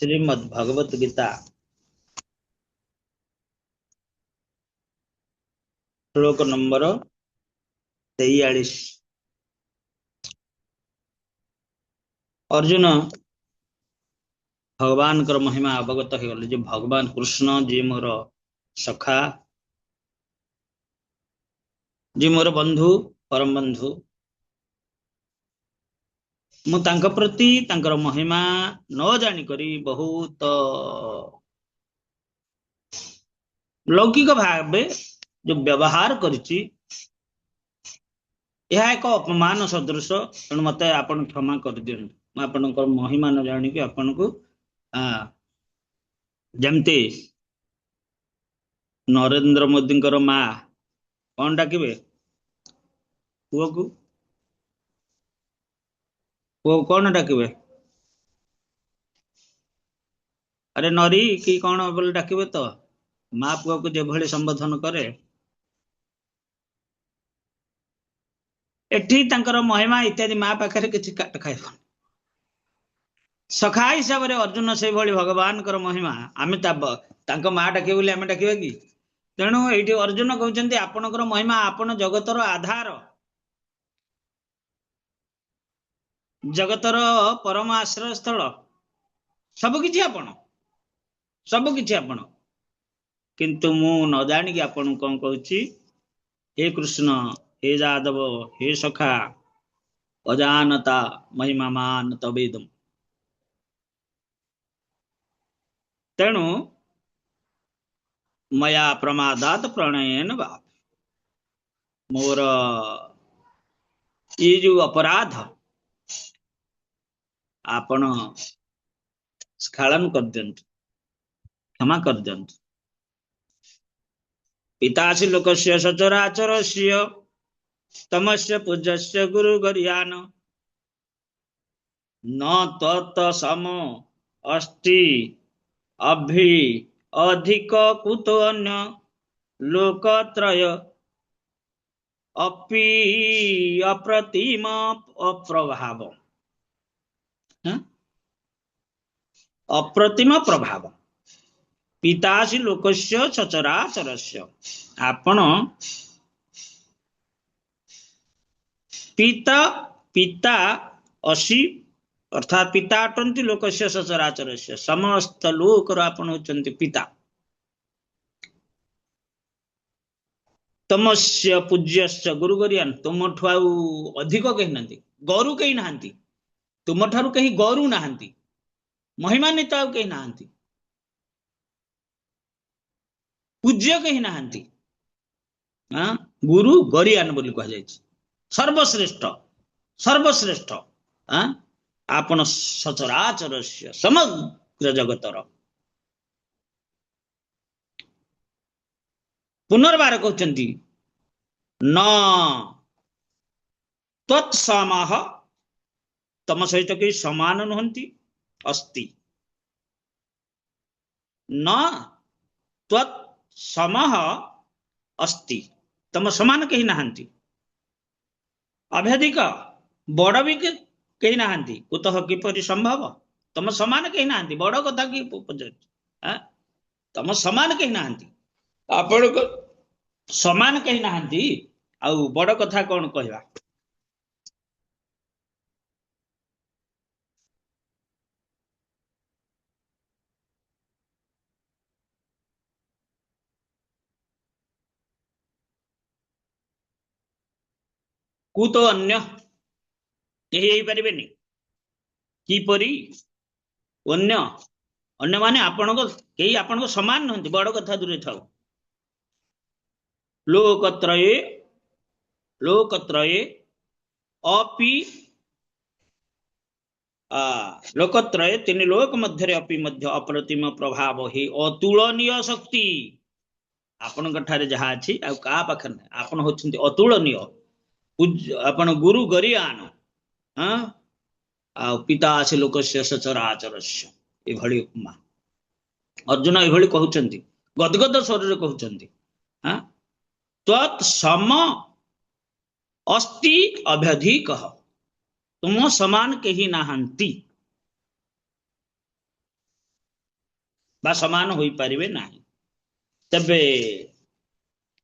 श्रीमद् भगवत गीता श्लोक नंबर 43। अर्जुन भगवान कर महिमा अवगत हो गले भगवान कृष्ण जी मोर सखा, जी मोर बंधु, परम बंधु। मु तांका प्रति तांकर महिमा न जानी करी बहुत लौकिक भावे जो व्यवहार करिछि यह एक अपमान सदृश। तेणु मत आपण क्षमा कर दियंतु। आपण महिमा न जानी कि आपण को जमती नरेंद्र मोदी माँ कौन डाकिबे पुओ को, पुओ कौन डाकिबे, अरे नरी कि कौन बोले डाकिबे तो माँ पुओ को जो भली संबोधन करे एठी तांकर महिमा इत्यादि माँ पाखे किसी काट खाइब। सखा हिसाब से अर्जुन से भली भगवान कर महिमा आम माँ डाके बोली आम डाकिबा कि। तेणु ये अर्जुन कहते आपणकर महिमा आपण जगतर आधार, जगतर परम आश्रय स्थल, सबकि आपण किंतु मु न जानी आपण कौन कहूँ। हे कृष्ण, हे जादव, हे सखा, अजानता महिमा मान तवेदम। तेणु मया प्रमादात प्रणयन भाव मोर ये जो अपराध आपण स्खलन कर दियंतु, क्षमा कर दियंतु। पितासि लोकस्य सचराचरस्य तमस्य पूज्यस्य गुरु गरियान न तत् सम अस्ति अभि अधिक कुतो अन्य लोकत्रय अपि अप्रतिम अप्रभाव। अप्रतिम प्रभाव पितासि लोकस्य सचराचरस्य। आपण पिता पिता असी अर्थात पिता अटंती लोकस्य सचराचरस्य, समस्त लोकर आपण होचंती पिता। तमस्य पूज्यस्य गुरु गरियान, तुम ठुआउ अधिक कहीं नांती, गरु कहीं नांती, तुम ठारू कहीं गरु नांती, महिमान्वित आउ कहीं नांती, पूज्य कहीं नांती। गुरु गरियान बोली कहा जाय, सर्वश्रेष्ठ सर्वश्रेष्ठ। आपण सचराचरस्य समग्र जगतर। पुनर्बार कहते न तत्समः, तम सहित कई समान नुहंती अस्ति, न तत्समः अस्ति, तम समान कहीं नहांती, अभ्यधिक बड़ भी कहीं नहांती, कुतः किपरि संभव, तम समान कहीं नहांती, बड़ कथा कि पचार, तम समान कहीं नहांती, आपण समान कहीं नहांती, आउ बड़ कथा कौन कहवा। कुतो अन्य केही हेई परिबेनी, किपरि अन्य, अन्य माने आपण केही आपण समान नहंती, बड़ कथा दूरे थाउ। लोकत्रये लोकत्रये अपि लोकत्रये तीन लोक मध्य अपि मध्य अप्रतिम प्रभाव हे अतुलनीय शक्ति। आपण ठारे जहा अछि आ का पाखर आपण होछंती अतुलनीय। आपण गुरु गरियान आ पितासि लोकस्य सचराचरस्य, ए भली उपमा अर्जुन ए भली कहउचंती, गदगद स्वर कहउचंती। तत्सम अस्ति अभ्यधिक, तुम समान कहीं नहांती। बा समान होई परिबे नाही। तबे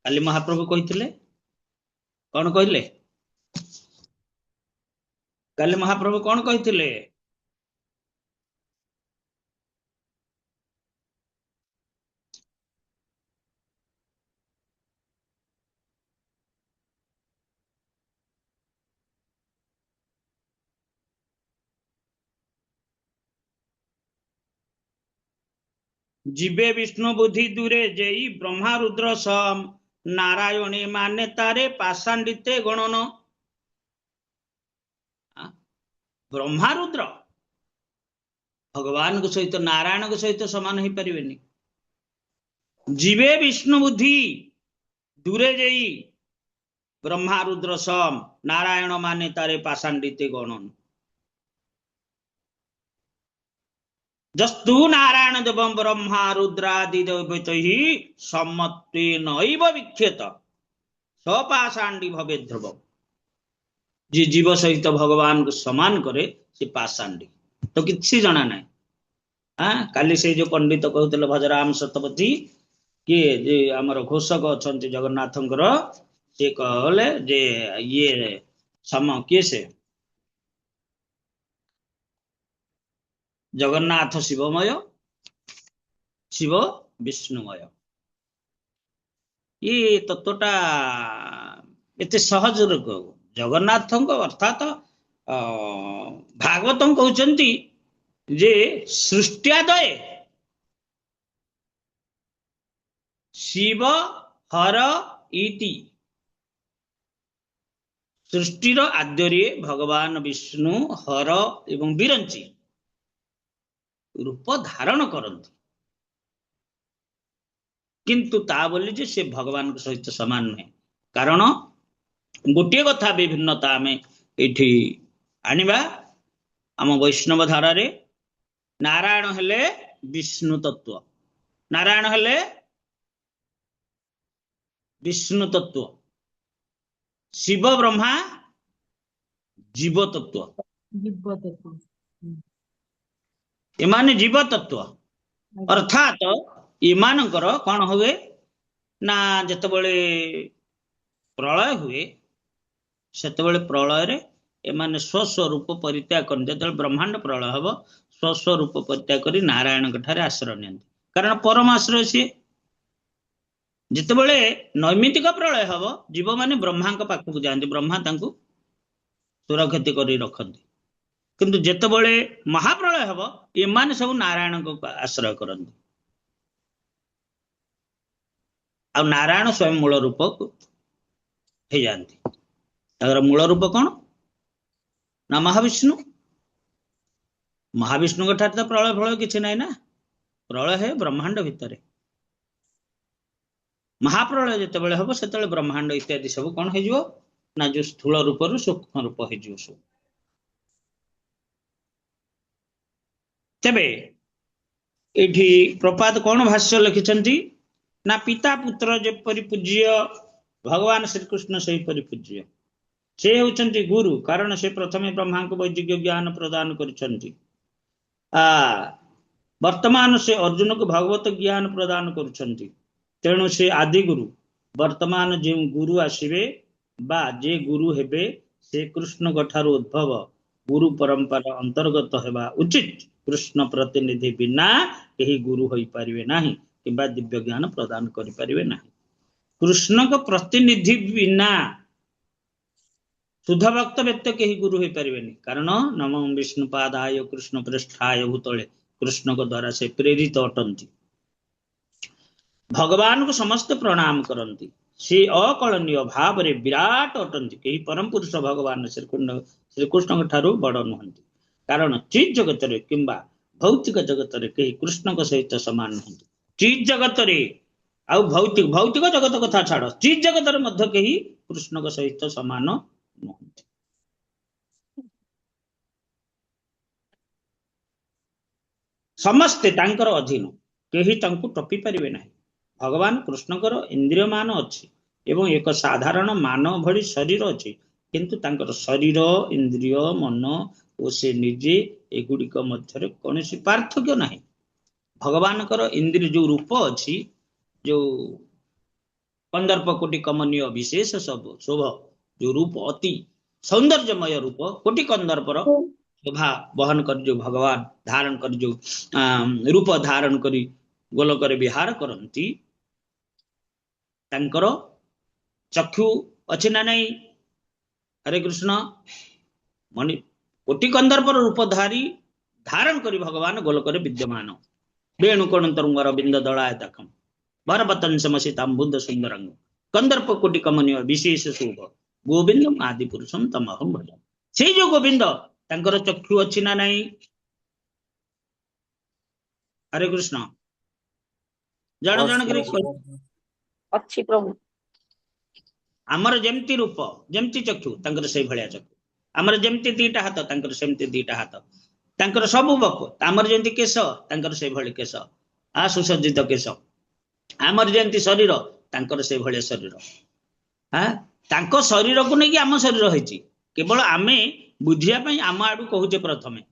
काली महाप्रभु कहिथिले कौन कहले काली महाप्रभु कौन कहिथिले जीवे विष्णु बुद्धि दूरे जई ब्रह्मा रुद्र सम नारायणी माने तारे पाषांडिते गणन। ब्रह्मा रुद्र भगवान को सहित नारायण को सहित समान ही परिवेनी। जीवे विष्णु बुद्धि दूरे जई ब्रह्मा रुद्र सम नारायण माने तारे पाषांडिते गणन। जस्तु नारायण देवं ब्रह्मा रुद्रादि देवतैः सम्मत्तेनैव विख्येत सपाषांडी भवे ध्रुव। जी जीव सहित भगवान को समान करे से पाषांडी तो किसी जना ना। हाँ काली से जो पंडित कहते भजराम शतपथी किए जे आमर घोषक अच्छा जगन्नाथ से कहले जे ये सम किए से जगन्नाथ शिवमय शिव विष्णुमय। ये तत्वटा एते सहज जगन्नाथ अर्थात भागवत कहते जे सृष्ट्यादय शिव हर इति सृष्टिर आद्ୟରେ भगवान विष्णु हर एवं विरंची रूप धारण करती किंतु ता बोली जे से भगवान के सहित समान नुहे। कारण गोटे कथा विभिन्नता आम ये आनिबा आम वैष्णव धारा रे नारायण हेले विष्णु तत्व नारायण हेले विष्णु तत्व शिव ब्रह्मा जीव तत्व एमाने जीव तत्व अर्थात एमानकर कौन हुए ना जेतेबेले प्रलय हुए सेतेबेले प्रलय रे एमाने स्वस्वरूप परित्याग कर जेतेबेले ब्रह्मांड प्रलय हबो स्वस्वरूप परित्याग करी नारायण ठारे आश्रय नियंती। कारण परम आश्रय सी जितेबेले नैमित्तिक प्रलय हबो जीव माने ब्रह्मा पाखक जाती ब्रह्मा तांकु सुरक्षित करी रखती किंतु जेतेबेले महाप्रलय हबो एमाने सब नारायण को आश्रय करती। आ नारायण स्वयं मूल रूप हो जाती। मूल रूप कौन ना महाविष्णु। महाविष्णु ठार तो प्रलय फलय किसी ना ना प्रलय है ब्रह्मांड भितर महाप्रलय जितेबाला हम से ब्रह्मांड इत्यादि सब कौन हो ना जो स्थूल रूप रु सूक्ष्म रूप हो सब। तेबे एठी प्रपात कौन भाष्य लिखिछंती ना पिता पुत्र जेपरि पूज्य भगवान श्रीकृष्ण से पूज्य से होचंती गुरु। कारण से प्रथमे ब्रह्मा को वैदिक ज्ञान प्रदान करिछंती वर्तमान से अर्जुन को भगवत ज्ञान प्रदान करुछंती। तेणु से आदि गुरु वर्तमान जो गुरु आसिबे बा जे गुरु हेबे से कृष्ण ठारू उद्भव गुरु परंपरा अंतर्गत हेबा उचित। कृष्ण प्रतिनिधि बिना कहीं गुरु हो पारिबे नाही किंबा दिव्य ज्ञान प्रदान करि पारिबे नाही। कृष्ण को प्रतिनिधि बिना शुद्ध भक्त व्यक्ति कहीं गुरु हो पारिबे नहीं। कारण नमो विष्णुपादाय कृष्ण पृष्ठाय भूतले कृष्ण को द्वारा से प्रेरित अटंती भगवान को समस्त प्रणाम करती से अकलनीय भाव रे विराट अटंती कहीं परम पुरुष भगवान श्रीकृष्ण ठारू बड़ नुहंती। कारण चित जगत रे किंबा भौतिक जगत रे कहीं कृष्ण को सहित समान नुहंती। चित जगत रे आ भौतिक भौतिक जगत कथा छाड़ चित जगत रे मध्य कहीं कृष्ण को सहित समान नुहंती। समस्ते तांकर अधीन कहीं तांको टपी पारिबे नाही। भगवान कृष्णकर इंद्रिय मान अच्छी एवं एक साधारण मानव भली शरीर अच्छी किंतु तांकर शरीर इंद्रिय मन और से निजे एगुड़िक मध्य कौन पार्थक्य नहीं। भगवान इंद्रिय जो रूप अच्छी जो कंदर्प कोटि कमनीय विशेष सब शोभ जो रूप अति सौंदर्यमय रूप कोटि कंदर्पर शोभा बहन कर जो भगवान धारण कर जो रूप धारण करी गोलक विहार करती चक्षु अच्छी ना नहीं। हरे कृष्ण मणि कोटि कंदर्पर रूपधारी धारण करी भगवान गोलक विद्यमान वेणुकोण तरंगर बिंद दलायतकम भरपतंसमसिताम्बुद सुंदरंग कंदर्प कोटि कमनीय विशेष शोभ गोविंदम आदि पुरुषम तमहम भज। से जो गोविंद तांकर चक्षु अच्छी ना नहीं। हरे कृष्ण जन जन अच्छी प्रभु आमर जेमती रूप जेमती चक्षु तांकर से भलिया चक्षु आमर जेमती दीटा हाथ तांकर सेमती दीटा हाथ तांकर सब बक आमर जेमती केश तांकर से भली केश आ सुसज्जित केश आमर जेमती शरीर तांकर से भलिया शरीर हाँ तांको शरीर को नहीं आम शरीर होइची केवल आमे बुझिया पई आम आडू कहूचे प्रथमे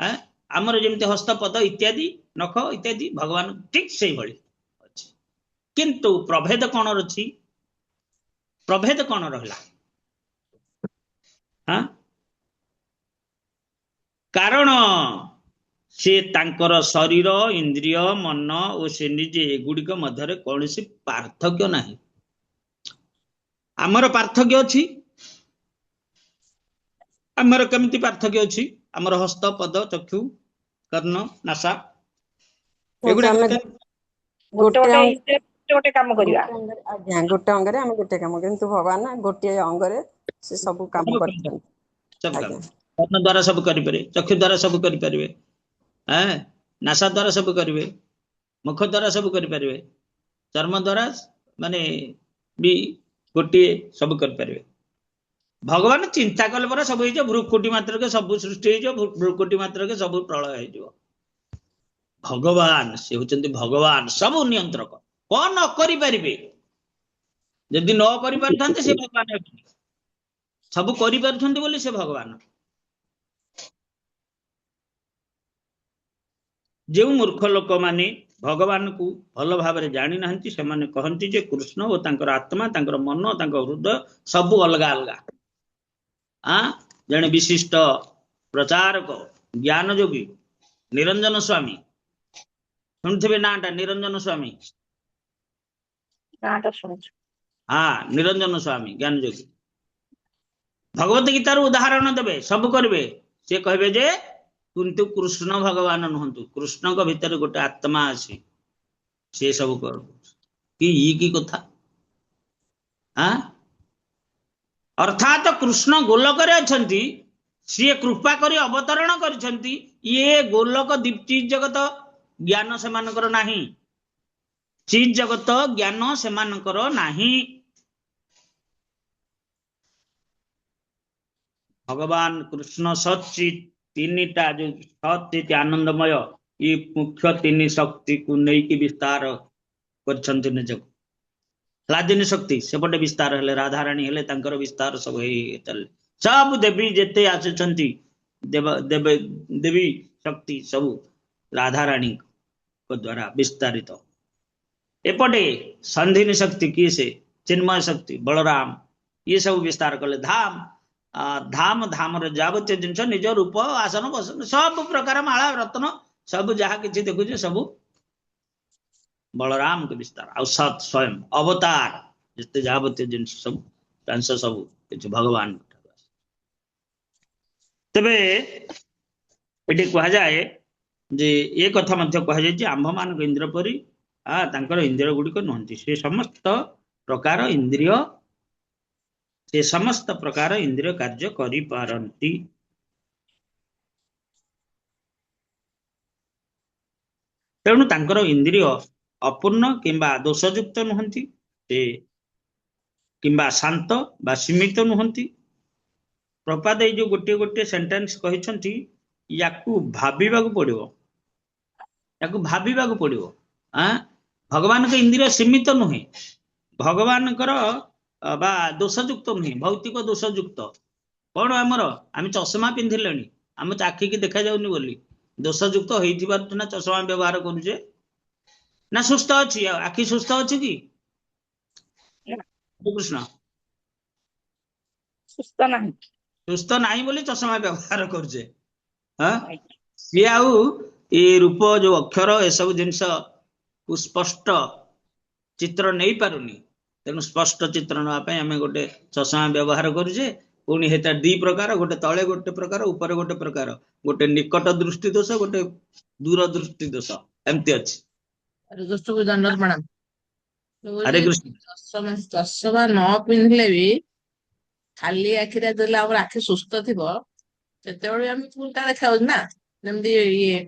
हाँ आमर जेमती हस्तपद इत्यादि नख इत्यादि भगवान ठीक से भली अछि किंतु प्रभेद कोन रछि प्रभेद कौन रहा हाँ कारण से तांकर शरीर इंद्रिय मन और से निजे एगुड़िक मध्य कौन सी पार्थक्य नहीं। आमर पार्थक्य अच्छी आमर केमती पार्थक्य अच्छी आमर हस्त पद चक्षु कर्ण नासा एगुड़ा गोटे काम करिया आज्ञा गोटे अंगरे हम गोटे काम किंतु भगवान गोटे अंगरे से सब काम करछन सब काम कर्ण द्वारा सब करि पारे चक्षु द्वारा सब करि पारे हैं नासा द्वारा सब करिवे मुख द्वारा सब करि पारे चर्म द्वारा माने भी गोटे सब करि पारे भगवान चिंता कले पर सब हो भ्रुकुटी मात्र के सब सृष्टि हो भ्रुकुटी मात्र के सब प्रलय हो भगवान से होचंती भगवान सब नियंत्रक कौन न करि परिबे यदि न करि परथांते से भगवान सब करि परथांते बोली से भगवान जो मूर्ख लोक माने भगवान को भल भाव जानी नाहंती से माने कहंती जे कृष्ण और तांकर आत्मा तांकर मन तांकर हृदय सब अलग अलग जने विशिष्ट प्रचारक ज्ञान योगी निरंजन स्वामी शुणुथे नाटा निरंजन स्वामी हाँ निरंजन स्वामी ज्ञान योगी भगवत गीतार उदाहरण देवे सब करेंगे से कहे जे किंतु कृष्ण भगवान नुहतु कृष्ण को भीतर गोटे आत्मा अच्छी से सब कर की कथा हाँ अर्थात कृष्ण गोलक अच्छी सी कृपा करी अवतरण करिसेंती ये गोलक चीज जगत ज्ञान से मानकर नाही चीज जगत ज्ञान से मानकर नाही भगवान कृष्ण सचित तीनटा जो सचित आनंदमय ये मुख्य तीन शक्ति को नहीं विस्तार कर निजक लादिनी शक्ति सेपटे विस्तार हेले राधाराणी हेले तांकर विस्तार सब चले सब देवी जेते आसुचंती देवी शक्ति सब राधाराणी को द्वारा विस्तारित एपटे संधिनी शक्ति किए से चिन्मय शक्ति बलराम ये सब विस्तार कले धाम धाम धाम जावतीय जिनस निज रूप आसन बसन सब प्रकार माला रत्न सब जहाँ किसी देखुचे सब बलराम के विस्तार आ सत स्वयं अवतार जिते जावतीय जिनस सब अंश सब किसी भगवान तेबे ये कह जाए जे ये कथा मध्य कह जाए आंभ मान इंद्र परी तांकर इंद्रिय गुड़िक नुहति से समस्त प्रकार इंद्रिय से समस्त प्रकार इंद्रिय कार्य करि पारंती तेणु तांकर इंद्रिय अपूर्ण किंबा दोषयुक्त नुहति से किंबा शांत बा सीमित नुहति प्रपाद जो गोटे गोटे सेंटेंस कहिसंती याकू भाबिबाकू पड़िबो याकू भाबिबाकू पड़िबो भगवान के इंद्रिय सीमित नुहे भगवान बा दोषयुक्त नुहे भौतिक दोषयुक्त कौन आमर आम चषमा पिंधिले आम आखि की देखा जाऊनी बोली ଦୋଷଯୁକ୍ତ ହେଇଥିବାରୁ ନା ଚଷମା ବ୍ୟବହାର କରୁଛେ ନା ସୁସ୍ଥ ଅଛି ଆଖି ସୁସ୍ଥ ଅଛି କି କୃଷ୍ଣ ସୁସ୍ଥ ନାହିଁ। ସୁସ୍ଥ ନାହିଁ ବୋଲି ଚଷମା ବ୍ୟବହାର କରୁଛେ ହଁ ଆଜ୍ଞା। ସିଏ ଆଉ ଏ ରୂପ ଯୋଉ ଅକ୍ଷର ଏସବୁ ଜିନିଷ କୁ ସ୍ପଷ୍ଟ ଚିତ୍ର ନେଇ ପାରୁନି ତେଣୁ ସ୍ପଷ୍ଟ ଚିତ୍ର ନେବା ପାଇଁ ଆମେ ଗୋଟେ ଚଷମା ବ୍ୟବହାର କରୁଛେ ପୁଣି ସେଟା ଦି ପ୍ରକାର ଗୋଟେ ତଳେ ଗୋଟେ ପ୍ରକାର ଉପରେ ଗୋଟେ ପ୍ରକାର ଗୋଟେ ନିକଟ ଦୃଷ୍ଟି ଦୋଷ ଗୋଟେ ଦୂର ଦୃଷ୍ଟି ଦୋଷ ଏମିତି ଅଛି। ଦୋଷକୁ ଦଣ୍ଡ ପ୍ରଣାମ। ହରେ କୃଷ୍ଣ। ଚଷମା ଚଷମା ନ ପିନ୍ଧିଲେ ବି ଖାଲି ଆଖିରେ ଯେତେବେଳେ ଆମର ଆଖି ସୁସ୍ଥ ଥିବ ସେତେବେଳେ ଆମେ ଭୁଲଟା ଦେଖାଯାଉଛି ନା, ଯେମିତି ଇଏ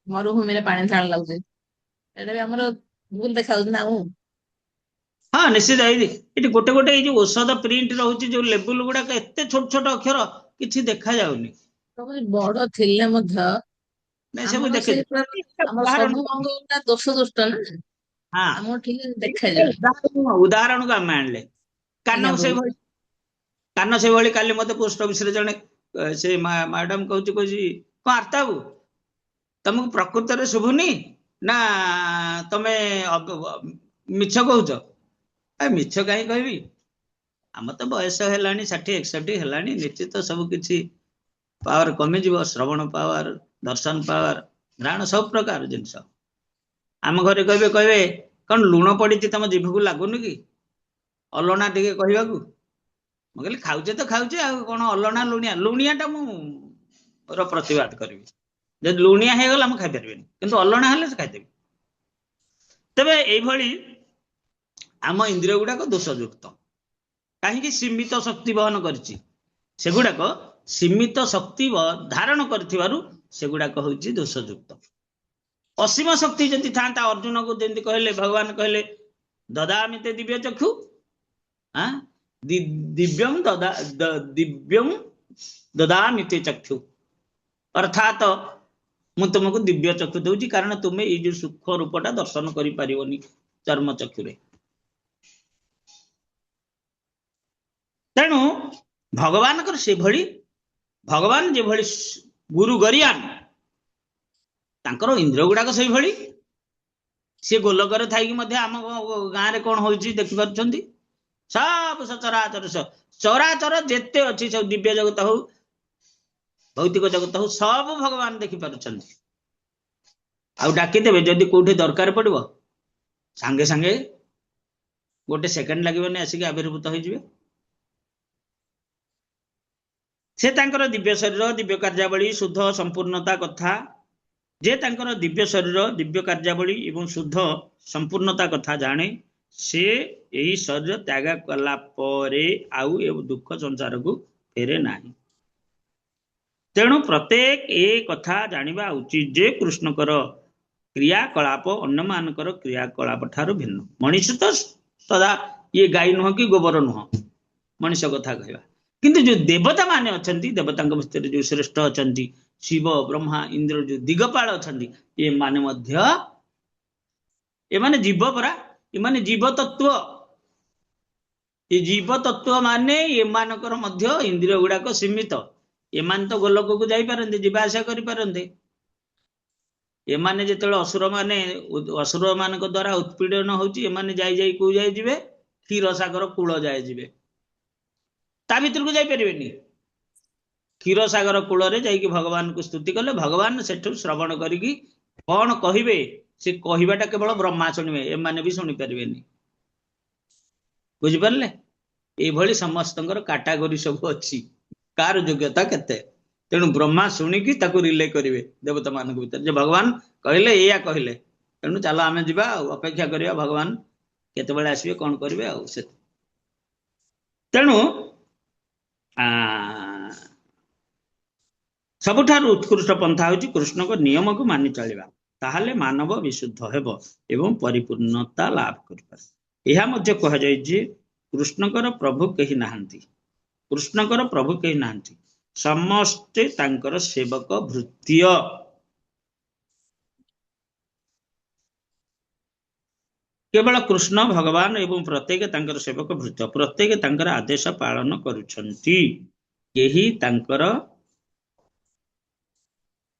ମରୁଭୂମିରେ ପାଣି ଢାଳ ଲାଗୁଛି, ଏଇଟା ବି ଆମର ଭୁଲ ଦେଖାଯାଉଛି ନା ଆମକୁ। ହଁ ନିଶ୍ଚିତ ଏଠି ଗୋଟେ ଗୋଟେ ଏଇ ଯୋଉ ଔଷଧ ପ୍ରିଣ୍ଟ ରହୁଛି ଯୋଉ ଲେବୁଲ ଗୁଡାକ ଏତେ ଛୋଟ ଛୋଟ ଅକ୍ଷର କିଛି ଦେଖା ଯାଉନି। ବଡ ଥିଲେ ମଧ୍ୟ ନାଇଁ ସବୁ ଆମର ଦେଖେ ସେଇ ଆମର ଉଦାହରଣ ସବୁ ଅଙ୍ଗ ଗୁଡା ଦୋଷ ଦୁଷ୍ଟ ନା, ହଁ ଆମକୁ ଠିକ ଦେଖାଯାଏ। ଉଦାହରଣକୁ ଆମେ ଆଣିଲେ କାନ ଆଜ୍ଞା ପ୍ରଭୁ। ସେଇଭଳି କାନ ସେଇଭଳି କାଲି ମତେ ପୋଷ୍ଟ ଅଫିସରେ ଜଣେ ସେ ମ୍ୟାଡାମ କହୁଛି କଣ ଆର୍ତାବୁ ତମକୁ ପ୍ରକୃତରେ ଶୁଭୁନି ନା ତମେ ମିଛ କହୁଛ? ମିଛ କାହିଁ କହିବି, ଆମର ତ ବୟସ ହେଲାଣି 60-61 ହେଲାଣି, ନିଶ୍ଚିତ ସବୁ କିଛି ପାୱାର କମିଯିବ, ଶ୍ରବଣ ପାୱାର, ଦର୍ଶନ ପାୱାର, ଘ୍ରାଣ ସବୁ ପ୍ରକାର ଜିନିଷ। ଆମ ଘରେ କହିବେ କଣ ଲୁଣ ପଡିଛି ତମ ଜିଭକୁ ଲାଗୁନି କି ଅଲଣା ଟିକେ କହିବାକୁ? ମୁଁ କହିଲି ଖାଉଛେ ତ ଖାଉଛେ ଆଉ କଣ ଅଲଣା ଲୁଣିଆ, ଲୁଣିଆ ଟା ମୁଁ ପ୍ରତିବାଦ କରିବି। ଯଦି ଲୁଣିଆ ହେଇଗଲା ମୁଁ ଖାଇପାରିବିନି, କିନ୍ତୁ ଅଲଣା ହେଲେ ସେ ଖାଇଦେବି। ତେବେ ଏଇଭଳି ଆମ ଇନ୍ଦ୍ରିୟ ଗୁଡାକ ଦୋଷଯୁକ୍ତ, କାହିଁକି ସୀମିତ ଶକ୍ତି ବହନ କରିଛି, ସେଗୁଡାକ ସୀମିତ ଶକ୍ତି ଧାରଣ କରିଥିବାରୁ ସେଗୁଡାକ ହଉଛି ଦୋଷଯୁକ୍ତ। ଅସୀମ ଶକ୍ତି ଯଦି ଥାନ୍ତା, ଅର୍ଜୁନକୁ ଯେମିତି କହିଲେ ଭଗବାନ କହିଲେ ଦଦାମିତେ ଦିବ୍ୟ ଚକ୍ଷୁ ଦିବ୍ୟଂ ଦଦାମିତେ ଚକ୍ଷୁ, ଅର୍ଥାତ ମୁଁ ତୁମକୁ ଦିବ୍ୟ ଚକ୍ଷୁ ଦଉଛି କାରଣ ତୁମେ ଏଇ ଯୋଉ ସୂକ୍ଷ୍ମ ରୂପଟା ଦର୍ଶନ କରିପାରିବନି ଚର୍ମ ଚକ୍ଷୁରେ। ତେଣୁ ଭଗବାନଙ୍କର ସେଭଳି, ଭଗବାନ ଯେଭଳି ଗୁରୁ ଗରିଆନ ତାଙ୍କର ଇନ୍ଦ୍ରିୟ ଗୁଡାକ ସେଇଭଳି। ସେ ଗୋଲକରେ ଥାଇକି ମଧ୍ୟ ଆମ ଗାଁରେ କଣ ହଉଛି ଦେଖିପାରୁଛନ୍ତି? ସବୁ ଚରାଚର ଚରାଚର ଯେତେ ଅଛି ସବୁ ଦିବ୍ୟ ଜଗତ ହଉ ଭୌତିକ ଜଗତ ହଉ ସବୁ ଭଗବାନ ଦେଖିପାରୁଛନ୍ତି। ଆଉ ଡାକିଦେବେ ଯଦି କୋଉଠି ଦରକାର ପଡିବ ସାଙ୍ଗେ ସାଙ୍ଗେ ଗୋଟେ ସେକେଣ୍ଡ ଲାଗିବନି ଆସିକି ଆବିର୍ଭୂତ ହେଇଯିବେ। ସେ ତାଙ୍କର ଦିବ୍ୟ ଶରୀର, ଦିବ୍ୟ କାର୍ଯ୍ୟାବଳୀ, ଶୁଦ୍ଧ ସମ୍ପୂର୍ଣ୍ଣତା କଥା, ଯେ ତାଙ୍କର ଦିବ୍ୟ ଶରୀର, ଦିବ୍ୟ କାର୍ଯ୍ୟାବଳୀ ଏବଂ ଶୁଦ୍ଧ ସମ୍ପୂର୍ଣ୍ଣତା କଥା ଜାଣେ, ସେ ଏହି ଶରୀର ତ୍ୟାଗ କଲା ପରେ ଆଉ ଏ ଦୁଃଖ ସଂସାରକୁ ଫେରେ ନାହିଁ। ତେଣୁ ପ୍ରତ୍ୟେକ ଏ କଥା ଜାଣିବା ଉଚିତ ଯେ କୃଷ୍ଣଙ୍କର କ୍ରିୟାକଳାପ ଅନ୍ୟମାନଙ୍କର କ୍ରିୟାକଳାପ ଠାରୁ ଭିନ୍ନ। ମଣିଷ ତ ସଦା ଇଏ ଗାଈ ନୁହଁ କି ଗୋବର ନୁହଁ, ମଣିଷ କଥା କହିବା, କିନ୍ତୁ ଯୋଉ ଦେବତା ମାନେ ଅଛନ୍ତି, ଦେବତାଙ୍କ ଭିତରେ ଯୋଉ ଶ୍ରେଷ୍ଠ ଅଛନ୍ତି, ଶିବ, ବ୍ରହ୍ମା, ଇନ୍ଦ୍ର, ଯୋଉ ଦିଗପାଳ ଅଛନ୍ତି, ଏମାନେ ମଧ୍ୟ ଏମାନେ ଜୀବ ପରା, ଏମାନେ ଜୀବ ତତ୍ଵ। ଏ ଜୀବ ତତ୍ଵ ମାନେ ଏମାନଙ୍କର ମଧ୍ୟ ଇନ୍ଦ୍ରିୟ ଗୁଡାକ ସୀମିତ। ଏମାନେ ତ ଗୋଲକକୁ ଯାଇପାରନ୍ତି, ଯିବା ଆସିବା କରିପାରନ୍ତି। ଏମାନେ ଯେତେବେଳେ ଅସୁର ମାନଙ୍କ ଦ୍ଵାରା ଉତ୍ପୀଡନ ହଉଛି, ଏମାନେ ଯାଇ କୋଉ ଯାଇ ଯିବେ? କ୍ଷୀରସାଗର କୂଳ ଯାଏ ଯିବେ, ତା ଭିତରକୁ ଯାଇପାରିବେନି। କ୍ଷୀରସାଗର କୂଳରେ ଯାଇକି ଭଗବାନଙ୍କୁ ସ୍ତୁତି କଲେ, ଭଗବାନ ସେଠୁ ଶ୍ରବଣ କରିକି କଣ କହିବେ, ସେ କହିବାଟା କେବଳ ବ୍ରହ୍ମା ଶୁଣିବେ, ଏମାନେ ବି ଶୁଣିପାରିବେନି। ବୁଝିପାରିଲେ? ଏଇଭଳି ସମସ୍ତଙ୍କର କାଟାଗୋରୀ ସବୁ ଅଛି, କାହାର ଯୋଗ୍ୟତା କେତେ। ତେଣୁ ବ୍ରହ୍ମା ଶୁଣିକି ତାକୁ ରିଲେ କରିବେ ଦେବତା ମାନଙ୍କ ଭିତରେ, ଯେ ଭଗବାନ କହିଲେ, ଏଇଆ କହିଲେ, ତେଣୁ ଚାଲ ଆମେ ଯିବା ଆଉ ଅପେକ୍ଷା କରିବା ଭଗବାନ କେତେବେଳେ ଆସିବେ, କଣ କରିବେ ଆଉ। ସେ ତେଣୁ ସବୁଠାରୁ ଉତ୍କୃଷ୍ଟ ପନ୍ଥା ହେଉଛି କୃଷ୍ଣଙ୍କ ନିୟମକୁ ମାନି ଚଳିବା, ତାହେଲେ ମାନବ ବିଶୁଦ୍ଧ ହେବ ଏବଂ ପରିପୂର୍ଣ୍ଣତା ଲାଭ କରିପାରେ। ଏହା ମଧ୍ୟ କୁହାଯାଇଛି କୃଷ୍ଣଙ୍କର ପ୍ରଭୁ କେହି ନାହାନ୍ତି, କୃଷ୍ଣଙ୍କର ପ୍ରଭୁ କେହି ନାହାନ୍ତି, ସମସ୍ତେ ତାଙ୍କର ସେବକ ଭୃତ୍ୟ। କେବଳ କୃଷ୍ଣ ଭଗବାନ ଏବଂ ପ୍ରତ୍ୟେକ ତାଙ୍କର ସେବକ ଭୃତ୍ୟ, ପ୍ରତ୍ୟେକ ତାଙ୍କର ଆଦେଶ ପାଳନ କରୁଛନ୍ତି, କେହି ତାଙ୍କର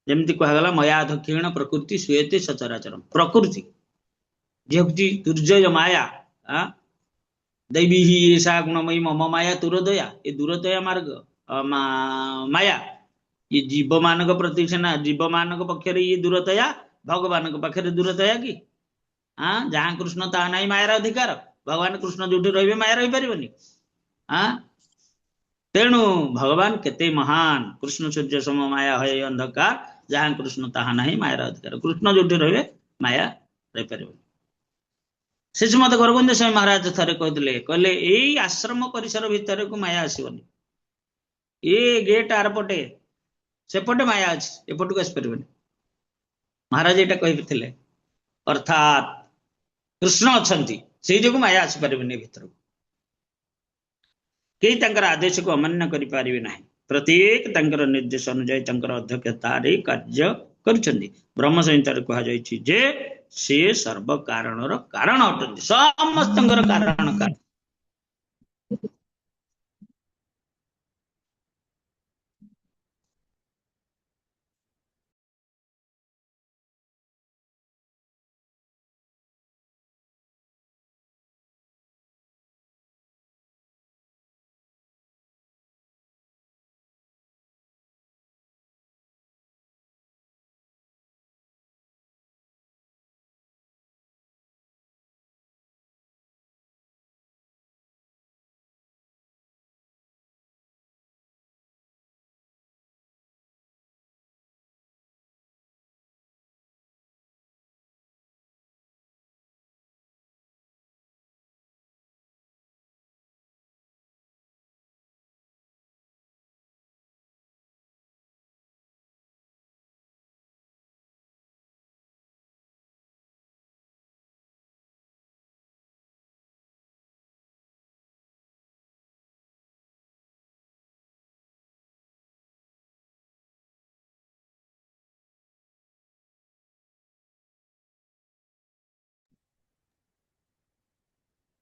ଯେମିତି କୁହାଗଲା ମୟା ଦକ୍ଷିଣ ପ୍ରକୃତି ସୁୟତେ ସଚରାଚରମ୍। ପ୍ରକୃତି ଯେ ହଉଛି ଦୁର୍ଜୟ ମାୟା, दैवी ही ऐसा गुणमयी मम माया तुरदया, ये दूरदया मार्ग माया ये जीव मानक प्रति सेना जीव मानक पक्षर ये दूरदया, भगवान पाखे दूरदया कि जहाँ कृष्ण ता ना मायार अधिकार, भगवान कृष्ण जो रे माया रही पारनि। तेणु भगवान केते महान, कृष्ण सूर्य सम माया है अंधकार, जहाँ कृष्ण ताहा ना मायार अधिकार, कृष्ण जो रे माया रही पारनि। से मत गोरगोविंद स्वामी महाराज थे कहते यही आश्रम परिसर भितर को माया आसबनी, ये गेट आरपटे सेपटे माया अच्छी एपट को आसपर। महाराज यहाँ कहते अर्थात कृष्ण अच्छा से जो माया आसपारे भीतर को कई आदेश को अमान्य करें ना, प्रत्येक निर्देश अनुजाई अध्यक्षतार कार्य करुछन्ति। ब्रह्म संहिता कहुई से सर्व कारणर कारण अटंती, समस्त कारण कारण।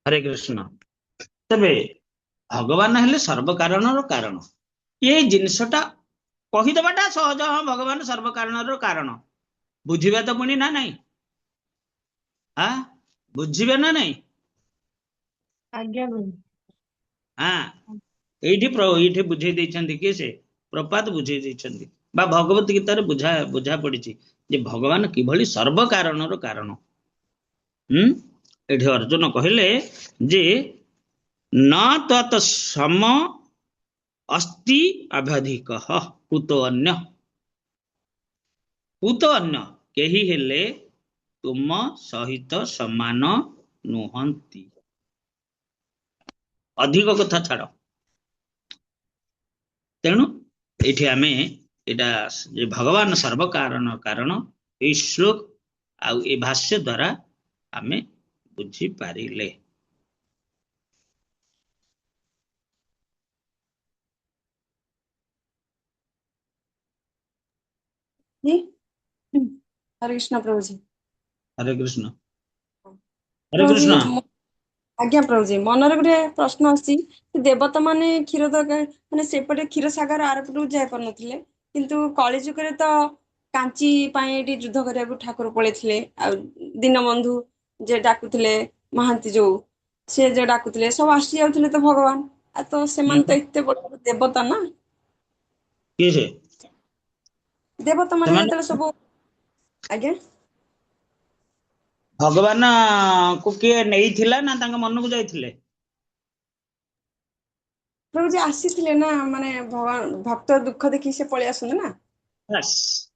हरे कृष्ण। तबे भगवान हेले सर्व कारणर कारण, ये जिनसटा कहीदेवाटा सहज। हाँ भगवान सर्व कारणर कारण, बुझिबा तो पुणी ना नहीं, बुझिबे ना नहीं। हाँ ये बुझे देछन्ति कि से प्रपात बुझे देछन्ति बा भगवत गीतार बुझा बुझा पड़ी जे भगवान किभली सर्व कारणर कारण। एठी अर्जुन कहले जे न तत् सम अस्ति अभ्यधिक कुतो अन्य, कुतो अन्य केही हेले तुम सहित समान नुहंती। अधिक कथा छाड़, तेणु ये आमे एटा भगवान सर्व कारण कारण ये श्लोक आउ ए भाष्य द्वारा आमे बुझी पारिले। जी हरे कृष्ण प्रभु जी। हरे कृष्ण। हरे प्रभु जी कृष्ण। आज्ञा प्रभु जी, मनर गोटे प्रश्न आसी, देवता माने क्षीर माने सेपटे क्षीर सागर आरपटू जाय पर नथिले, किंतु कली जुगरे तो कांची पाए एटी युद्ध करिया ठाकुर पळेथिले, आ दीनबंधु जे डाकुथिले महांती जो से जे डाकुथिले सब आसी जाउथिले तो भगवान आ तो सेमान तो एते बड़ देवता ना, किए से देवता माने ସେମାନେ जतले सब आज्ञा भगवान को किए नहीं थिला ना तांका मन को जाइथिले? प्रभु जी आसीथिले ना, माने भगवान भक्त दुख देखि से पळे आसुन ना। बस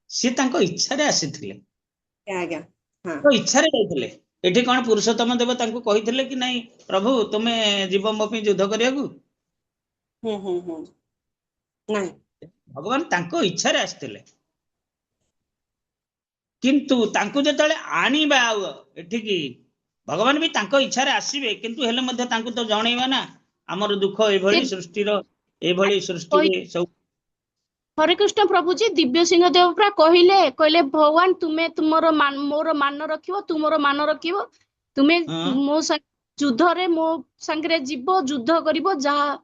सी तांको इच्छा रे आसीथिले, आज्ञा हां तो इच्छा रे जाइथिले। एठी कोन पुरुषोत्तम देव तांको कहिथिले कि नहीं प्रभु तुमे जीव मो पे युद्ध करियाकू? नहीं भगवान तांको इच्छा रे आस्थिले, किंतु तांको जेतले आनीबा एठिकी भगवान भी तांको इच्छा रे आसीबे, किंतु हेले मध्ये तांको तो जणैबा ना हमर दुख एभली सृष्टि रो एभली सृष्टि रे सब। हरे कृष्ण प्रभु जी, दिव्य सिंह देव पुरा कहले कहले भगवान तुमे तुमरो मोर मान रखिबो, तुमरो मान रखिबो, तुमे हाँ मो युद्ध रे मो संगरे जीव युद्ध करिवो, जहा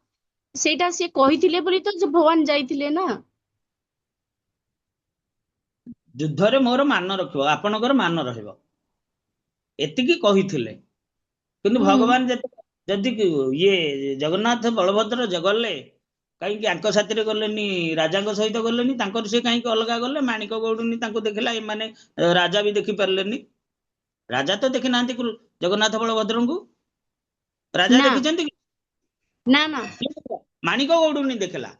सेटा से कहिथिले बोली तो भगवान जाइथिले ना। ଯୁଦ୍ଧରେ ମୋର ମାନ ରଖିବ, ଆପଣଙ୍କର ମାନ ରହିବ, ଏତିକି କହିଥିଲେ। କିନ୍ତୁ ଭଗବାନ ଯଦି ଇଏ ଜଗନ୍ନାଥ ବଳଭଦ୍ର ଗଲେ, କାହିଁକି ଆଙ୍କ ସାଥିରେ ଗଲେନି, ରାଜାଙ୍କ ସହିତ ଗଲେନି, ତାଙ୍କର ସେ କାହିଁକି ଅଲଗା ଗଲେ? ମାଣିକ ଗୌଡୁଣୀ ତାଙ୍କୁ ଦେଖିଲା, ଏମାନେ ରାଜା ବି ଦେଖି ପାରିଲେନି। ରାଜା ତ ଦେଖି ନାହାନ୍ତି ଜଗନ୍ନାଥ ବଳଭଦ୍ରଙ୍କୁ, ରାଜା ନା ଦେଖିଛନ୍ତି କି? ନା ନା ମାଣିକ ଗୌଡୁଣୀ ଦେଖିଲା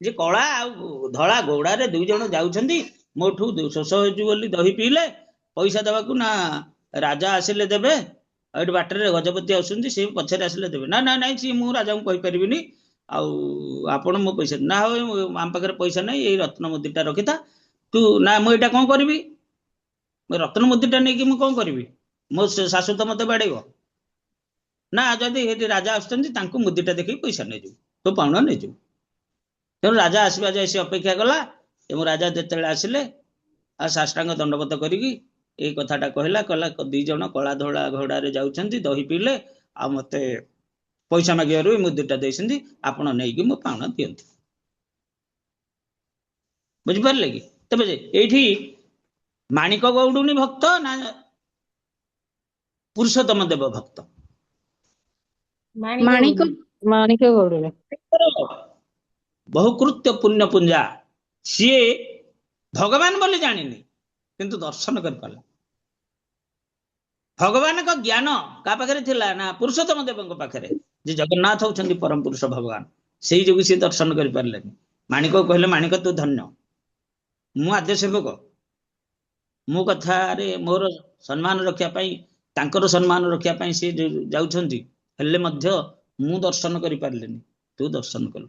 ଯେ କଳା ଆଉ ଧଳା ଘୋଡାରେ 2 ଜଣ ଯାଉଛନ୍ତି, ମୋଠୁ ଶୋଷ ହଉଛି ବୋଲି ଦହି ପିଇଲେ, ପଇସା ଦେବାକୁ ନା ରାଜା ଆସିଲେ ଦେବେ, ଆଉ ଏଠି ବାଟରେ ଗଜପତି ଆସୁଛନ୍ତି, ସେ ପଛରେ ଆସିଲେ ଦେବେ। ନା ନା ନାଇଁ, ସିଏ ମୁଁ ରାଜାଙ୍କୁ କହିପାରିବିନି, ଆଉ ଆପଣ ମୋ ପଇସା ନା ହଉ, ଆମ ପାଖରେ ପଇସା ନାହିଁ, ଏଇ ରତ୍ନ ମୁଦିଟା ରଖିଥା ତୁ। ନା ମୁଁ ଏଇଟା କଣ କରିବି? ରତ୍ନ ମୁଦିଟା ନେଇକି ମୁଁ କଣ କରିବି? ମୋ ଶାଶୁ ତ ମତେ ବାଡେଇବ। ନା ଯଦି ଏଠି ରାଜା ଆସୁଛନ୍ତି, ତାଙ୍କୁ ମୁଦିଟା ଦେଖିକି ପଇସା ନେଇଯିବୁ, ତୁ ପାଉଣା ନେଇଯିବୁ। ତେଣୁ ରାଜା ଆସିବା ଯାଏ ସେ ଅପେକ୍ଷା କଲା, ଏବଂ ରାଜା ଯେତେବେଳେ ଆସିଲେ ଆଉ ସାଷ୍ଟାଙ୍ଗ ଦଣ୍ଡବତ କରିକି ଏଇ କଥାଟା କହିଲା, 2 ଜଣ କଳା ଧଳା ଘୋଡାରେ ଯାଉଛନ୍ତି, ଦହି ପିଇଲେ, ଆଉ ମତେ ପଇସା ମାଗିବାରୁ ଏଇ ମୁଦିଟା ଦେଇଛନ୍ତି, ଆପଣ ନେଇକି ମୋ ପାଉଣା ଦିଅନ୍ତୁ। ବୁଝିପାରିଲେ କି? ତେବେ ଏଇଠି ମାଣିକ ଗୌଡୁଣୀ ଭକ୍ତ ନା ପୁରୁଷୋତ୍ତମ ଦେବ ଭକ୍ତ? ମାଣିକ ମାଣିକ ଗୌଡୁଣୀ। ବହୁକୃତ୍ୟ ପୁଣ୍ୟ ପୁଞ୍ଜା, ସିଏ ଭଗବାନ ବୋଲି ଜାଣିନି, କିନ୍ତୁ ଦର୍ଶନ କରିପାରିଲା। ଭଗବାନଙ୍କ ଜ୍ଞାନ କାହା ପାଖରେ ଥିଲା? ନା ପୁରୁଷୋତ୍ତମ ଦେବଙ୍କ ପାଖରେ, ଯେ ଜଗନ୍ନାଥ ହଉଛନ୍ତି ପରମ ପୁରୁଷ ଭଗବାନ। ସେଇ ଯୋଗୁଁ ସିଏ ଦର୍ଶନ କରିପାରିଲେନି। ମାଣିକ କହିଲେ, ମାଣିକ ତୁ ଧନ୍ୟ, ମୁଁ ଆଦ୍ୟ ସେବକ, ମୋ କଥାରେ ମୋର ସମ୍ମାନ ରଖିବା ପାଇଁ, ତାଙ୍କର ସମ୍ମାନ ରଖିବା ପାଇଁ ସେ ଯାଉଛନ୍ତି, ହେଲେ ମଧ୍ୟ ମୁଁ ଦର୍ଶନ କରିପାରିଲିନି, ତୁ ଦର୍ଶନ କଲୁ।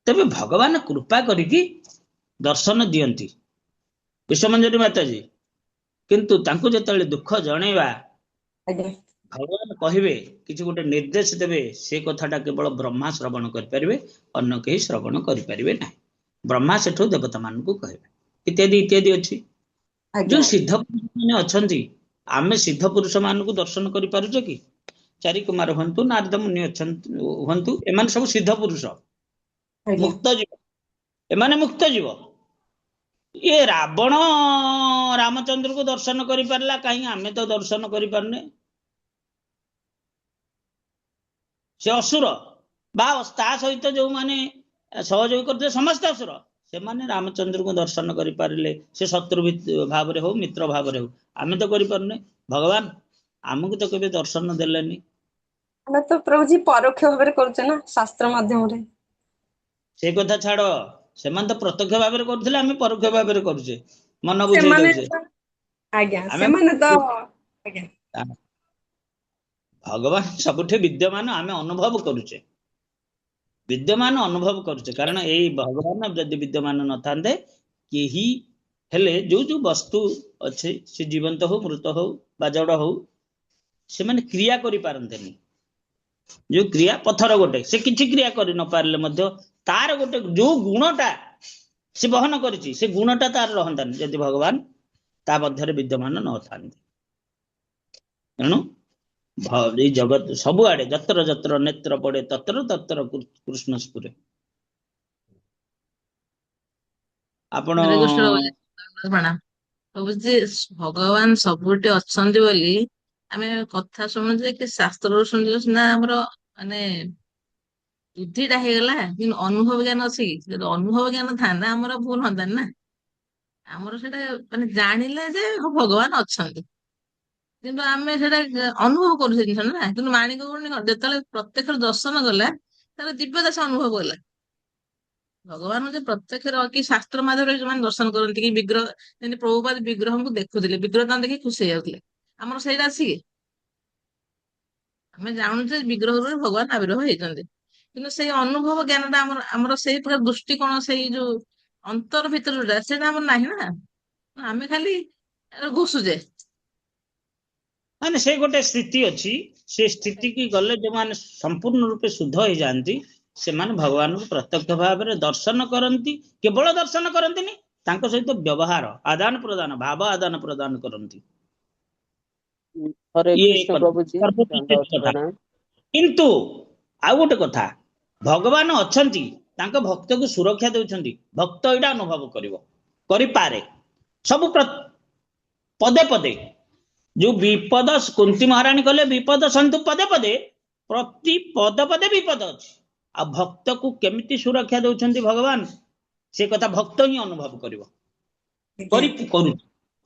ତେବେ ଭଗବାନ କୃପା କରିକି ଦର୍ଶନ ଦିଅନ୍ତି ବିଶ୍ୱମଞ୍ଜରୀ ମାତାଜୀ, କିନ୍ତୁ ତାଙ୍କୁ ଯେତେବେଳେ ଦୁଃଖ ଜଣେଇବା, ଆଜ୍ଞା ଭଗବାନ କହିବେ, କିଛି ଗୋଟେ ନିର୍ଦ୍ଦେଶ ଦେବେ, ସେ କଥାଟା କେବଳ ବ୍ରହ୍ମା ଶ୍ରବଣ କରିପାରିବେ, ଅନ୍ୟ କେହି ଶ୍ରବଣ କରିପାରିବେ ନାହିଁ। ବ୍ରହ୍ମା ସେଠୁ ଦେବତା ମାନଙ୍କୁ କହିବେ, ଇତ୍ୟାଦି ଇତ୍ୟାଦି ଅଛି। ଆଜ୍ଞା ଯୋଉ ସିଦ୍ଧ ପୁରୁଷ ମାନେ ଅଛନ୍ତି, ଆମେ ସିଦ୍ଧ ପୁରୁଷ ମାନଙ୍କୁ ଦର୍ଶନ କରିପାରୁଛେ କି? ଚାରି କୁମାର ହୁଅନ୍ତୁ, ନାରଦ ମୁନି ଅଛନ୍ତି ହୁଅନ୍ତୁ, ଏମାନେ ସବୁ ସିଦ୍ଧ ପୁରୁଷ, ଆଜ୍ଞା ମୁକ୍ତ ଜୀବ, ଏମାନେ ମୁକ୍ତ ଜୀବ। ଇଏ ରାବଣ ରାମଚନ୍ଦ୍ରକୁ ଦର୍ଶନ କରିପାରିଲା, କାହିଁ ଆମେ ତ ଦର୍ଶନ କରିପାରୁନେ? ସେ ଅସୁର, ବା ତା ସହିତ ଯୋଉମାନେ ସହଯୋଗ କରୁଥିଲେ ସମସ୍ତେ ଅସୁର, ସେମାନେ ରାମଚନ୍ଦ୍ରଙ୍କୁ ଦର୍ଶନ କରିପାରିଲେ, ସେ ଶତ୍ରୁ ଭାବରେ ହଉ, ମିତ୍ର ଭାବରେ ହଉ। ଆମେ ତ କରିପାରୁନେ। ଭଗବାନ ଆମକୁ ତ କେବେ ଦର୍ଶନ ଦେଲେନି। ଆମେ ତ ପ୍ରଭୁଜୀ ପରୋକ୍ଷ ଭାବରେ କରୁଛେ ନା, ଶାସ୍ତ୍ର ମାଧ୍ୟମରେ। ସେ କଥା ଛାଡ, ସେମାନେ ତ ପ୍ରତ୍ୟକ୍ଷ ଭାବରେ କରୁଥିଲେ, ଆମେ ପରୋକ୍ଷ ଭାବରେ କରୁଛେ, ମନ ବୁଝେଇ ସେମାନେ ଦଉଛେ। ତ ଆଜ୍ଞା, ଆମେ ସେମାନେ ତ ଆଜ୍ଞା ଭଗବାନ ସବୁଠି ବିଦ୍ୟମାନ, ଆମେ ଅନୁଭବ କରୁଛେ, ବିଦ୍ୟମାନ ଅନୁଭବ କରୁଛେ। କାରଣ ଏଇ ଭଗବାନ ଯଦି ବିଦ୍ୟମାନ ନଥାନ୍ତେ, କେହି ହେଲେ ଯୋଉ ଯୋଉ ବସ୍ତୁ ଅଛି, ସେ ଜୀବନ୍ତ ହଉ, ମୃତ ହଉ ବା ଜଡ ହଉ, ସେମାନେ କ୍ରିୟା କରିପାରନ୍ତେନି। ଯୋଉ କ୍ରିୟା, ପଥର ଗୋଟେ, ସେ କିଛି କ୍ରିୟା କରି ନ ପାରିଲେ ମଧ୍ୟ ତାର ଗୋଟେ ଯୋଉ ଗୁଣଟା ସେ ବହନ କରିଛି, ସେ ଗୁଣଟା ତାର ରହନ୍ତାନି ଯଦି ଭଗବାନ ତା ମଧ୍ୟରେ ବିଦ୍ୟମାନ ନଥାନ୍ତି। ତେଣୁ ଏଇ ଜଗତ ସବୁଆଡେ ଯତ୍ର ଯତ୍ର ନେତ୍ର ପଡେ, ତତ୍ର ତତ୍ର କୃଷ୍ଣ ସ୍ଫୁରେ। ଆପଣ ହରେ କୃଷ୍ଣ ପ୍ରଭୁଜୀ, ଦଣ୍ଡବତ ପ୍ରଣାମ। ପ୍ରଭୁଜୀ, ଭଗବାନ ସବୁଠି ଅଛନ୍ତି ବୋଲି ଆମେ କଥା ଶୁଣୁଛେ କି ଶାସ୍ତ୍ରରୁ ଶୁଣୁଛେ ସିନା, ଆମର ମାନେ ବୁଦ୍ଧିଟା ହେଇଗଲା, କିନ୍ତୁ ଅନୁଭବ ଜ୍ଞାନ ଅଛି କି? ଯଦି ଅନୁଭବ ଜ୍ଞାନ ଥାନ୍ତା, ଆମର ଭୁଲ ହନ୍ତାନି ନା। ଆମର ସେଟା ମାନେ ଜାଣିଲେ ଯେ ଭଗବାନ ଅଛନ୍ତି, କିନ୍ତୁ ଆମେ ସେଟା ଅନୁଭବ କରୁଛେ ଜିନିଷ ନା। କିନ୍ତୁ ମାଣିକ ଗୌଡୁଣୀ ଯେତେବେଳେ ପ୍ରତ୍ୟକ୍ଷ ଦର୍ଶନ କଲା, ତାର ଦିବ୍ୟ ଦଶା ଅନୁଭବ କଲା। ଭଗବାନ ଯେ ପ୍ରତ୍ୟକ୍ଷ କି ଶାସ୍ତ୍ର ମାଧ୍ୟମରେ ସେମାନେ ଦର୍ଶନ କରନ୍ତି, କି ବିଗ୍ରହ, ଯେମିତି ପ୍ରଭୁପାଦ ବିଗ୍ରହଙ୍କୁ ଦେଖୁଥିଲେ, ବିଗ୍ରହ ତାଙ୍କୁ ଦେଖି ଖୁସି ହେଇଯାଉଥିଲେ। ଆମର ସେଇଟା ଅଛି କି? ଆମେ ଜାଣୁଛେ ବିଗ୍ରହରୁ ଭଗବାନ ଆବିର୍ଭାବ ହେଇଛନ୍ତି, କିନ୍ତୁ ସେଇ ଅନୁଭବ ଜ୍ଞାନଟା ଆମର ସେଇ ପ୍ରକାର ଦୃଷ୍ଟିକୋଣ, ସେଇ ଯୋଉ ଅନ୍ତର ଭିତରଟା, ସେଇଟା ଆମର ନାହିଁ ନା। ଆମେ ଖାଲି ଘୁଷୁଛେ। ମାନେ ସେ ଗୋଟେ ସ୍ଥିତି ଅଛି, ସେ ସ୍ଥିତିକି ଗଲେ ଯୋଉମାନେ ସମ୍ପୂର୍ଣ୍ଣ ରୂପେ ଶୁଦ୍ଧ ହେଇଯାଆନ୍ତି, ସେମାନେ ଭଗବାନଙ୍କୁ ପ୍ରତ୍ୟକ୍ଷ ଭାବରେ ଦର୍ଶନ କରନ୍ତି। କେବଳ ଦର୍ଶନ କରନ୍ତିନି, ତାଙ୍କ ସହିତ ବ୍ୟବହାର, ଆଦାନ ପ୍ରଦାନ, ଭାବ ଆଦାନ ପ୍ରଦାନ କରନ୍ତି। ହରେ ଇଏ କୃଷ୍ଣ ପ୍ରଭୁଜୀ, ଦଣ୍ଡବତ କଥା। ପ୍ରଣାମ। କିନ୍ତୁ ଆଉ ଗୋଟେ କଥା, ଭଗବାନ ଅଛନ୍ତି, ତାଙ୍କ ଭକ୍ତକୁ ସୁରକ୍ଷା ଦେଉଛନ୍ତି, ଭକ୍ତ ଏଇଟା ଅନୁଭବ କରିବ। करिपारे सब पदे पदे जो विपद कुंती महाराणी कहले विपद सन्तु पदे पदे प्रति पद पदे विपद अछि आ भक्त को केमिति सुरक्षा दउछन्ति भगवान से कथा भक्त ही अनुभव करिवो करि करू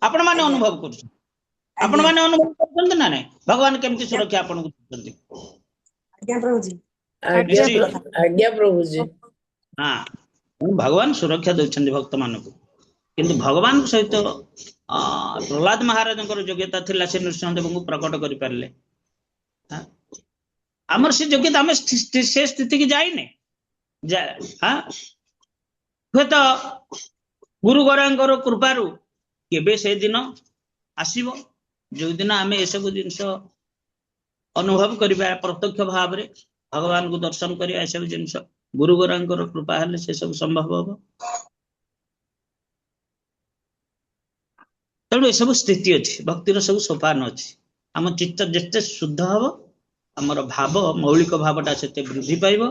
आपण माने आज्ञा अनुभव करू आपण आज्ञा माने अनुभव करछन्ति ना नै भगवान केमिति सुरक्षा आपण को दउछन्ति आज्ञा प्रभु जी निश्चित आज्ञा प्रभु जी हाँ भगवान सुरक्षा दउछन्ति भक्त मानको किंतु भगवान सहित प्रहलाद महाराज योग्यता थिला से नृसिंहदेव को प्रकट करि पारले आमर से योग्यता आम से स्थिति की जाइने हाँ हुए तो गुरु गोरांकर कृपारु केबे से दिन आसीबो जो दिन आम ए सब जिनस अनुभव करिबा प्रत्यक्ष भाव रे भगवान को दर्शन करिया ए सब जिनस गुरु गोरांकर कृपा हेले से सब संभव होबो तेणु सब स्थिति अच्छी भक्तिर सब सोपान अच्छी आम चित्त जिते शुद्ध हम आमर भाव मौलिक भावटा से वृद्धि पाइब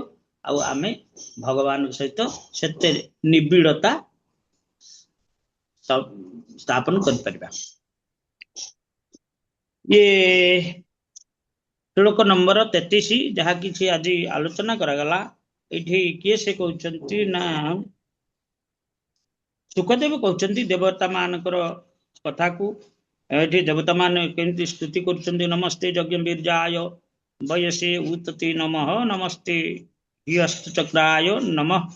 आमे भगवान सहित से निबिड़ता स्थापन कर ये श्लोक नंबर 33 जहा कि आज आलोचना करागला ये किए से कहते ना सुखदेव कहते देवता मानकर कथा को ये देवता मान केमती स्तुति कर नमस्ते यज्ञ वीर्याय वयसे उत्तति नमः नमस्ते हस्तचक्राय नमः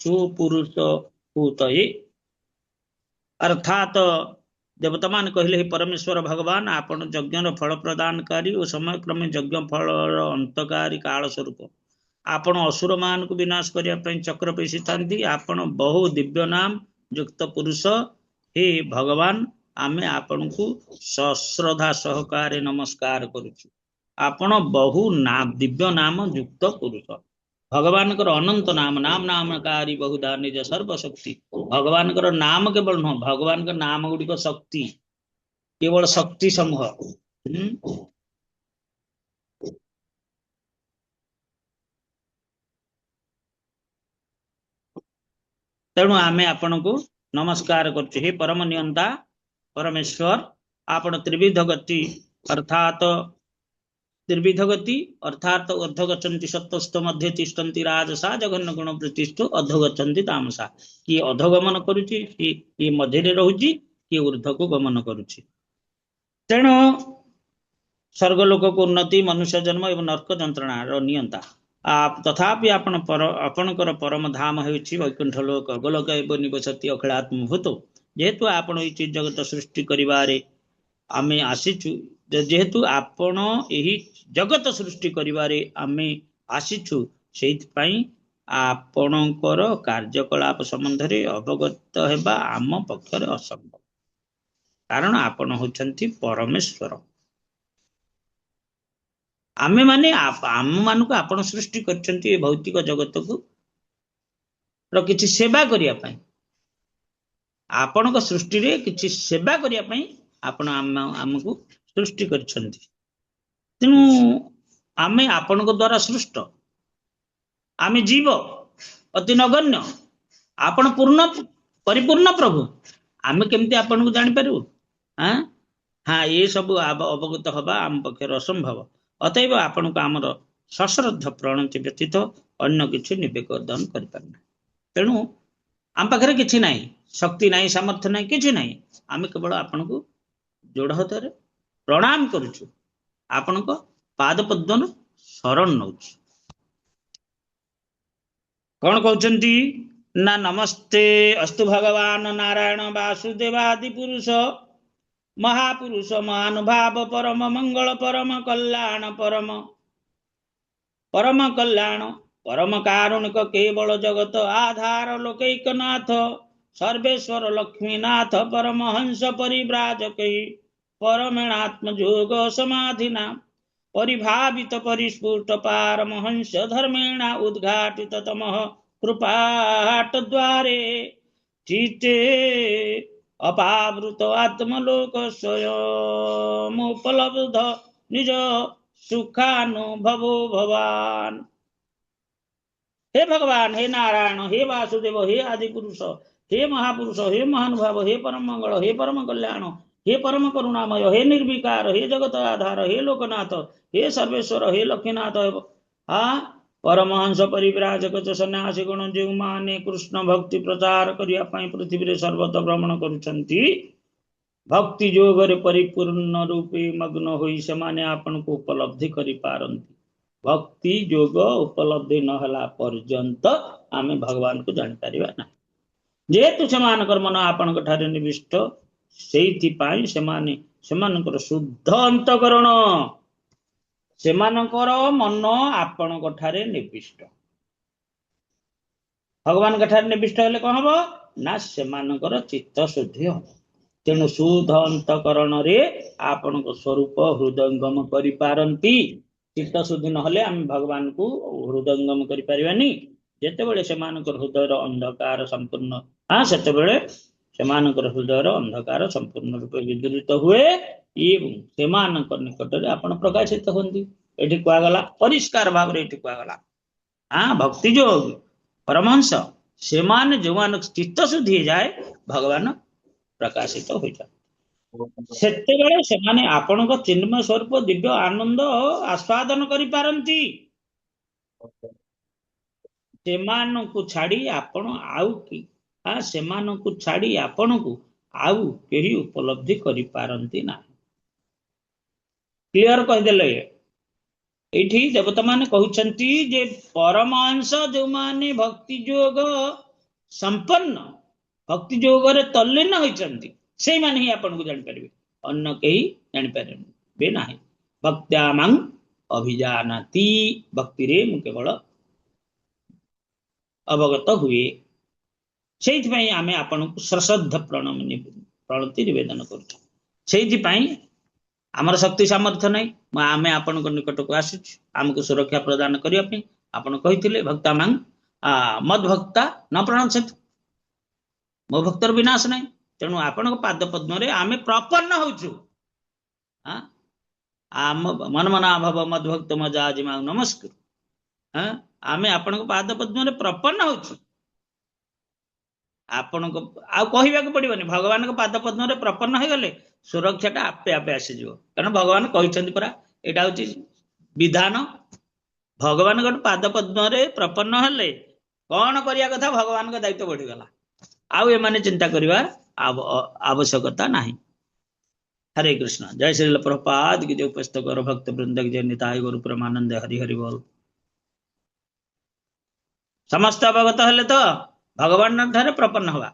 सुपुरुष पूतये अर्थात देवता मान कहले परमेश्वर भगवान आपण यज्ञर फल प्रदानकारी और समय क्रमे यज्ञ फल अंतकारी काल स्वरूप आपण असुर मान को विनाश करने चक्र पेशी था आपण बहु दिव्य नाम युक्त पुरुष हे भगवान आमे आपण को सश्रद्धा सहकारे नमस्कार करुचु आपण बहु दिव्य नाम युक्त पुरुष भगवान अनंत नाम नाम नामकारी बहुधा निज सर्वशक्ति भगवान नाम केवल नुह भगवान नाम गुड़िक शक्ति केवल शक्ति समूह तेणु आमे आपण को नमस्कार करछु हे परम नियंता परमेश्वर आपण त्रिविध गति अर्थात अर्धगच्छन्ति सत्तस्थ मध्ये तिष्ठन्ति राजसा जघन्य गुण प्रतिष्ठ अधोगच्छन्ति तामसा कि अधोगमन करुछि कि मध्य रहुछि कि ऊर्ध्व को गमन करुछि तेणु स्वर्गलोक को उन्नति मनुष्य जन्म एवं नरक जंत्रणा नियंता तथापि आपणकर परम धाम हेउछि वैकुंठ लोक गोलोक एवं निवसति अखिलात्म भूत जेहेतु आपण ई चीज जगत सृष्टि करिवारे आमे आसीचु जेहेतु आपण एही जगत सृष्टि करिवारे आमे आसीचु सेइथपाई आपणकर कार्यकलाप संबंध रे अवगत हेबा आम पक्षरे असंभव कारण आपण होचंती परमेश्वर आमे माने आम मानको आपण सृष्टि करचंती ए भौतिक जगत को किछि सेवा करिया पई आपणक सृष्टि रे किछि सेवा करिया पई आपण आमको सृष्टि करछंती तेणु आमे आपणक द्वारा सृष्ट आमे जीव अति नगण्य आपण पूर्ण परिपूर्ण प्रभु आमे केमती आपण को जानि पारू हाँ हाँ ये सब अवगत हवा आम पक्षर असंभव अतएव आपण को आमर सश्रद्ध प्रणति व्यतीत अन्य किछि निवेदन करि पारना तेणु आम पाखरे किछि नाही शक्ति नाही सामर्थ्य नाही किछि नाही आमे केवल आपण को जोड़ हाथ प्रणाम करुचु आपण को पाद पद्मन शरण नौचु कौन कहते ना नमस्ते अस्तु भगवान नारायण वासुदेवादि पुरुष महापुरुष महानुभाव परम मंगल परम कल्याण परम कल्याण परम कारुणिक केवल जगत आधार लोकैकनाथ सर्वेश्वर लक्ष्मीनाथ परमहंस परिव्राजक परमेणात्म योग समाधिना परिभावित परिस्फुट पारमहंस धर्मेण उद्घाटित तमः कृपाट द्वारे चिते अपावृत आत्मलोक स्वयं उपलब्ध निज सुखानुभवो भवान हे भगवान हे नारायण हे वासुदेव हे आदि पुरुष हे महापुरुष, हे महानुभाव, हे परम मंगल, हे परम कल्याण, हे परम करुणामय, हे निर्विकार, हे जगत आधार, हे लोकनाथ, हे सर्वेश्वर, हे लक्ष्मीनाथ। परमहंस परिव्राजक सन्यासी गुण जो माने कृष्ण भक्ति प्रचार करिया पई पृथ्वी रे सर्वत्र भ्रमण करुछंती, भक्ति योग रे परिपूर्ण रूपे मग्न होई सेमाने आपन को उपलब्धि करि पारंती। भक्ति योग उपलब्धि न हला पर्यंत आमे भगवान को जानि परिबा ना। जेतु सेमानकर मन आपन ठारे निविष्ट, सेइथि पाई सेमाने सेमानकर शुद्ध अंतकरण, सेमानकर मन आपन ठारे निविष्ट। भगवान ठारे निविष्ट हेले कौन हबो ना, सेमानकर चित्त शुद्धि हो। तेणु शुद्ध अंतकरण रे आपन को स्वरूप हृदयंगम करि पारंती। चित्त शुद्धि न हले आम भगवान को हृदयंगम करि परिबानी। जेतेबेले सेमानकर हृदयर अंधकार संपूर्ण सेतेबेले सेमानकर हृदयर अंधकार संपूर्ण रूप विदूरित हुए एवं सेमानकर निकट रे आपण प्रकाशित होंदी। एठी कुआ गला परिष्कार भाव रे, एठी कुआ गला भक्ति जो परमहंस सेमान जोमान चित्त शुद्धि जाए भगवान प्रकाशित हो जाए। सेतेबेले सेमाने आपण को चिन्मय स्वरूप दिव्य आनंद आस्वादन करि पारंती। सेमानकु छाड़ी आपण आउ की सेमानकु छाड़ी आपण को आउ केही उपलब्धि करि पारंती ना। क्लियर कह देले। एठी देवता माने कहउछंती जे परमहंस जो माने भक्ति योग संपन्न, भक्ति योग रे तल्लीन होइछंती, सेई माने ही आपण को जानि परिबे, अन्य केही जानि परिबे नाही। भक्त्यामं अभिजानाति, भक्ति रे मु केवल अवगत हुए। सेइथि पई आमे आपण को श्रद्धा प्रणति निवेदन करू। सेइथि पई आमर शक्ति सामर्थ्य नहीं, आमे आपण को निकट को आसु, आमको सुरक्षा प्रदान करिया पे आपण कहिथिले भक्तामं मद भक्ता न प्रणश्यति, मो भक्तर विनाश नहीं। तेणु आपण को पाद पद्म रे आमे प्रपन्न होछु। आम मन मना भव मद भक्त मजाज मा नमस्कार। आमे आपण को पाद पद्म रे प्रपन्न होछु। आपण को आ कहिबा को पड़िबनी, भगवान को पाद पद्म रे प्रपन्न हो गले सुरक्षाटा आपे आपे आसी जिवो। कारण भगवान कहिसंती परा, एटा होची विधान। भगवान को पाद पद्म रे प्रपन्न हेले कौन करिया कथा, भगवान को दायित्व बढ़ी गला। आउ ए माने चिंता करिवा आवश्यकता नाही। हरे कृष्ण। जय श्री प्रभुपाद की जय। उपस्थित कर भक्त वृंद की जय। निताय गुरु परमानंद। हरि हरि बोल। समस्त अवगत हेले तो भगवान ठारे प्रपन्न हवा।